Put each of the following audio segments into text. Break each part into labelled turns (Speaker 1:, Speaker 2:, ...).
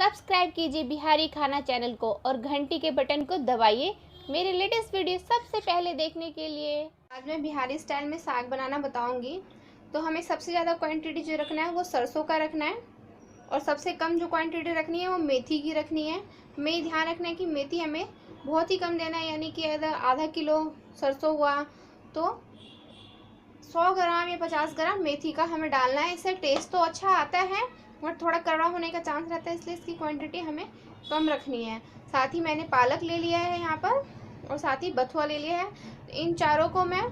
Speaker 1: Subscribe कीजिए बिहारी खाना channel को और घंटी के बटन को दबाइए मेरे लेटेस्ट वीडियो सबसे पहले देखने के लिए। आज मैं बिहारी स्टाइल में साग बनाना बताऊंगी। तो हमें सबसे ज़्यादा क्वांटिटी जो रखना है वो सरसों का रखना है और सबसे कम जो क्वांटिटी रखनी है वो मेथी की रखनी है। हमें ये ध्यान रखना है कि मेथी हमें बहुत ही कम देना है, यानी कि अगर आधा किलो सरसों हुआ तो 100 ग्राम या 50 ग्राम मेथी का हमें डालना है। इससे टेस्ट तो अच्छा आता है बट थोड़ा कड़वा होने का चांस रहता है, इसलिए इसकी क्वांटिटी हमें कम रखनी है। साथ ही मैंने पालक ले लिया है यहाँ पर और साथ ही बथुआ ले लिया है। इन चारों को मैं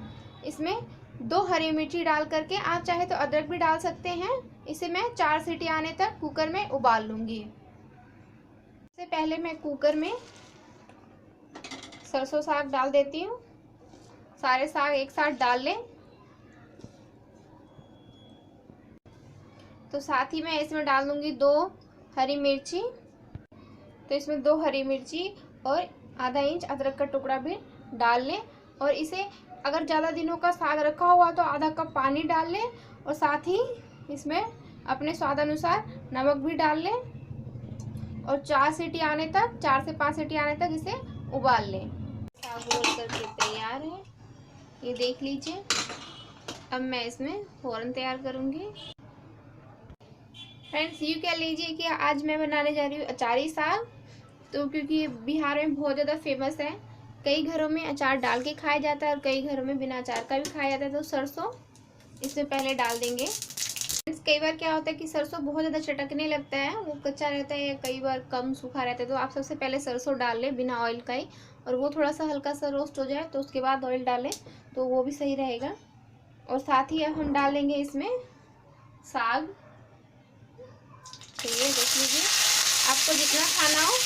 Speaker 1: इसमें 2 हरी मिर्ची डाल करके, आप चाहे तो अदरक भी डाल सकते हैं, इसे मैं 4 सीटी आने तक कुकर में उबाल लूँगी। इससे पहले मैं कुकर में सरसों साग डाल देती हूँ। सारे साग एक साथ डाल लें। तो साथ ही मैं इसमें डाल दूंगी 2 हरी मिर्ची। तो इसमें 2 हरी मिर्ची और आधा इंच अदरक का टुकड़ा भी डाल लें और इसे अगर ज़्यादा दिनों का साग रखा हुआ तो आधा कप पानी डाल लें और साथ ही इसमें अपने स्वाद अनुसार नमक भी डाल लें और 4 सीटी आने तक, 4 से 5 सीटी आने तक इसे उबाल लें। साग उबल करके तैयार है, ये देख लीजिए। अब मैं इसमें फ़ौरन तैयार करूँगी। फ्रेंड्स, यूँ कह लीजिए कि आज मैं बनाने जा रही हूँ अचारी साग। तो क्योंकि बिहार में बहुत ज़्यादा फेमस है, कई घरों में अचार डाल के खाया जाता है और कई घरों में बिना अचार का भी खाया जाता है। तो सरसों इसमें पहले डाल देंगे। फ्रेंड्स, कई बार क्या होता है कि सरसों बहुत ज़्यादा चटकने लगता है, वो कच्चा रहता है या कई बार कम सूखा रहता है। तो आप सबसे पहले सरसों डाल लें बिना ऑयल का ही, और वो थोड़ा सा हल्का सा रोस्ट हो जाए तो उसके बाद ऑयल डालें तो वो भी सही रहेगा। और साथ ही अब हम डालेंगे इसमें साग। तो ये देख लीजिए, आपको जितना खाना हो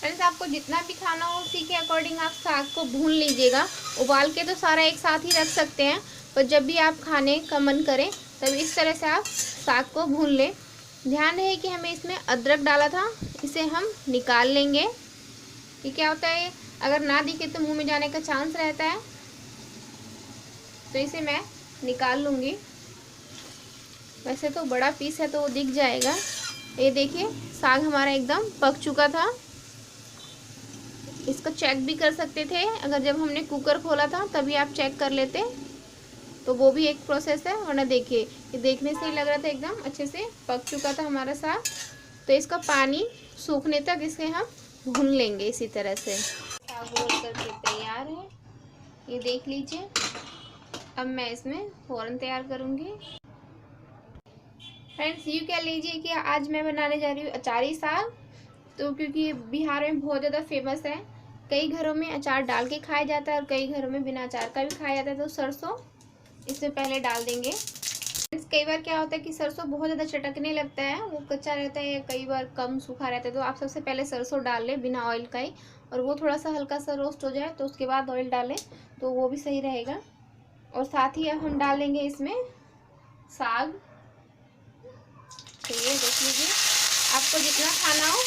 Speaker 1: फ्रेंड्स, आपको जितना भी खाना हो उसी के अकॉर्डिंग आप साग को भून लीजिएगा। उबाल के तो सारा एक साथ ही रख सकते हैं, पर जब भी आप खाने का मन करें तब इस तरह से आप साग को भून लें। ध्यान रहे कि हमें इसमें अदरक डाला था, इसे हम निकाल लेंगे। ये क्या होता है, अगर ना दिखे तो मुंह में जाने का चांस रहता है, तो इसे मैं निकाल लूँगी। वैसे तो बड़ा पीस है तो वो दिख जाएगा। ये देखिए, साग हमारा एकदम पक चुका था। इसको चेक भी कर सकते थे, अगर जब हमने कुकर खोला था तभी आप चेक कर लेते तो वो भी एक प्रोसेस है। वरना देखिए, ये देखने से ही लग रहा था एकदम अच्छे से पक चुका था हमारा साग। तो इसका पानी सूखने तक इसे हम भून लेंगे इसी तरह से। साग उबल करके तैयार है, ये देख लीजिए। अब मैं इसमें फ़ौरन तैयार करूँगी। फ्रेंड्स, यूँ कह लीजिए कि आज मैं बनाने जा रही हूँ अचारी साग। तो क्योंकि बिहार में बहुत ज़्यादा फेमस है, कई घरों में अचार डाल के खाया जाता है और कई घरों में बिना अचार का भी खाया जाता है। तो सरसों इसमें पहले डाल देंगे। कई बार क्या होता है कि सरसों बहुत ज़्यादा चटकने लगता है, वो कच्चा रहता है या कई बार कम सूखा रहता है। तो आप सबसे पहले सरसों डाल लें बिना ऑयल का ही, और वो थोड़ा सा हल्का सा रोस्ट हो जाए तो उसके बाद ऑयल डालें तो वो भी सही रहेगा। और साथ ही अब हम डालेंगे इसमें साग। तो ये देख लीजिए, आपको जितना खाना हो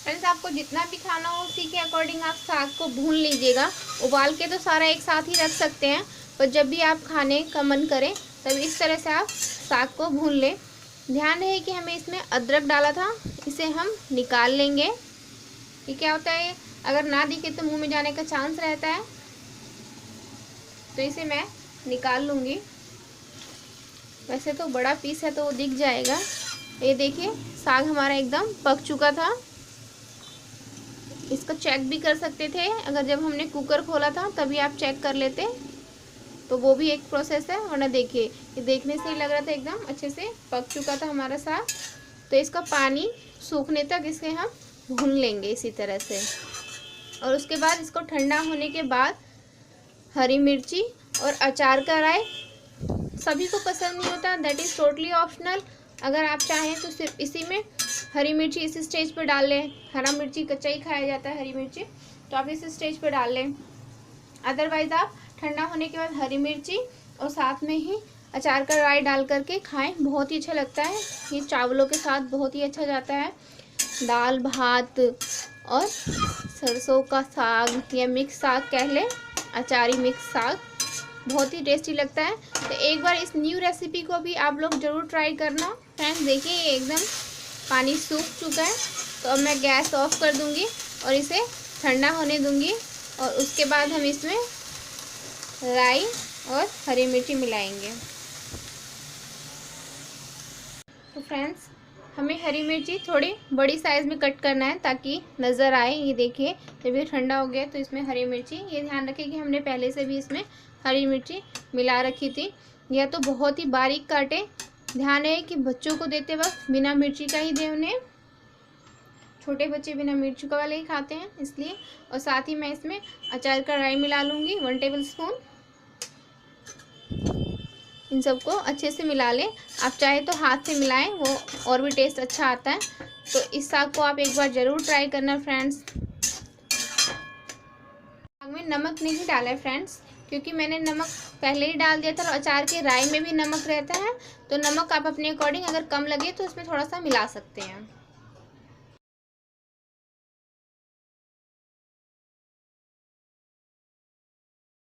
Speaker 1: फ्रेंड्स, आपको जितना भी खाना हो उसी के अकॉर्डिंग आप साग को भून लीजिएगा। उबाल के तो सारा एक साथ ही रख सकते हैं, पर जब भी आप खाने का मन करें तब इस तरह से आप साग को भून लें। ध्यान रहे कि हमें इसमें अदरक डाला था, इसे हम निकाल लेंगे। ये क्या होता है, अगर ना दिखे तो मुंह में जाने का चांस रहता है, तो इसे मैं निकाल लूँगी। वैसे तो बड़ा पीस है तो वो दिख जाएगा। ये देखिए, साग हमारा एकदम पक चुका था। इसको चेक भी कर सकते थे, अगर जब हमने कुकर खोला था तभी आप चेक कर लेते तो वो भी एक प्रोसेस है। वरना देखिए, ये देखने से ही लग रहा था एकदम अच्छे से पक चुका था हमारा साग। तो इसका पानी सूखने तक इसे हम भून लेंगे इसी तरह से। और उसके बाद इसको ठंडा होने के बाद हरी मिर्ची और अचार का राय सभी को पसंद नहीं होता, दैट इज़ टोटली ऑप्शनल। अगर आप चाहें तो सिर्फ इसी में हरी मिर्ची इस स्टेज पर डाल लें। हरा मिर्ची कच्चा ही खाया जाता है, हरी मिर्ची, तो आप इस स्टेज पर डाल लें। अदरवाइज़ आप ठंडा होने के बाद हरी मिर्ची और साथ में ही अचार का राई डाल करके खाएं, बहुत ही अच्छा लगता है। ये चावलों के साथ बहुत ही अच्छा जाता है, दाल भात और सरसों का साग या मिक्स साग कह लें, अचारी मिक्स साग, बहुत ही टेस्टी लगता है। तो एक बार इस न्यू रेसिपी को भी आप लोग ज़रूर ट्राई करना फ्रेंड्स। देखिए ये एकदम पानी सूख चुका है, तो अब मैं गैस ऑफ कर दूंगी और इसे ठंडा होने दूंगी और उसके बाद हम इसमें राई और हरी मिर्ची मिलाएंगे। तो फ्रेंड्स हमें हरी मिर्ची थोड़ी बड़ी साइज़ में कट करना है ताकि नज़र आए। ये देखिए जब ये ठंडा हो गया तो इसमें हरी मिर्ची, ये ध्यान रखें कि हमने पहले से भी इसमें हरी मिर्ची मिला रखी थी। यह तो बहुत ही बारीक काटे, ध्यान है कि बच्चों को देते वक्त बिना मिर्ची का ही दें उन्हें, छोटे बच्चे बिना मिर्ची का वाले ही खाते हैं इसलिए। और साथ ही मैं इसमें अचार का राई मिला लूँगी 1 टेबल स्पून। इन सबको अच्छे से मिला लें, आप चाहे तो हाथ से मिलाएं, वो और भी टेस्ट अच्छा आता है। तो इस साग को आप एक बार ज़रूर ट्राई करना फ्रेंड्स। साग में नमक नहीं डाला है फ्रेंड्स, क्योंकि मैंने नमक पहले ही डाल दिया था और अचार के राई में भी नमक रहता है, तो नमक आप अपने अकॉर्डिंग अगर कम लगे तो इसमें थोड़ा सा मिला सकते हैं।